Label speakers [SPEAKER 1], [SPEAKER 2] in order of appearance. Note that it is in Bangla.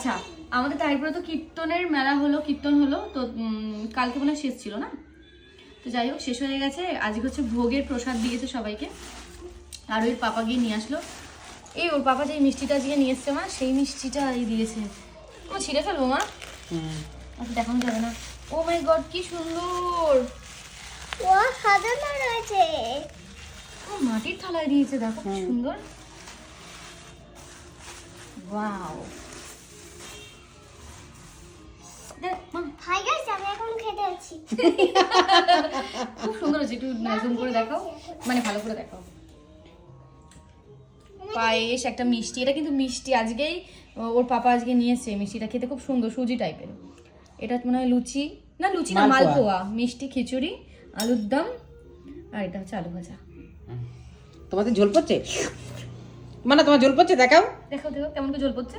[SPEAKER 1] আচ্ছা, আমাদের তাইপুরে তো কীর্তনের মেলা হলো, কীর্তন হলো তো কালকে মনে হয় শেষ ছিল না? তো যাই হোক, শেষ হয়ে গেছে। আজকে হচ্ছে ভোগের প্রসাদ দিয়েছে সবাইকে, আর ওর পাপা গিয়ে নিয়ে আসলো। এই ওর পাপা যে মিষ্টিটা আজকে নিয়ে এসছে মা, সেই মিষ্টিটা এই দিয়েছে। ও ছিঁড়ে ফেলবো মা? আচ্ছা, দেখানো যাবে না। ও মাই গড, কি সুন্দর!
[SPEAKER 2] ও সাজানো রয়েছে।
[SPEAKER 1] ও মাটির থালায় দিয়েছে, দেখো কি সুন্দর। ওয়াও,
[SPEAKER 2] হাই গাইস, আমি এখন খেতে যাচ্ছি।
[SPEAKER 1] খুব সুন্দর হচ্ছে। একটু জুম করে দেখাও, মানে ভালো করে দেখাও। পায়েস, একটা মিষ্টি, এটা কিন্তু মিষ্টি আজকেই ওর পাপা আজকে নিয়ে এসছে। মিষ্টিটা খেতে খুব সুন্দর, সুজি টাইপের। এটা মনে হয় লুচি, না লুচি না, মালপোয়া, মিষ্টি, খিচুড়ি, আলুর দম, আর এটা হচ্ছে আলু ভাজা।
[SPEAKER 3] তোমাদের ঝোল পড়ছে, মানে তোমার ঝোল পড়ছে, দেখাও
[SPEAKER 1] দেখো দেখো কেমন করে ঝোল পড়ছে।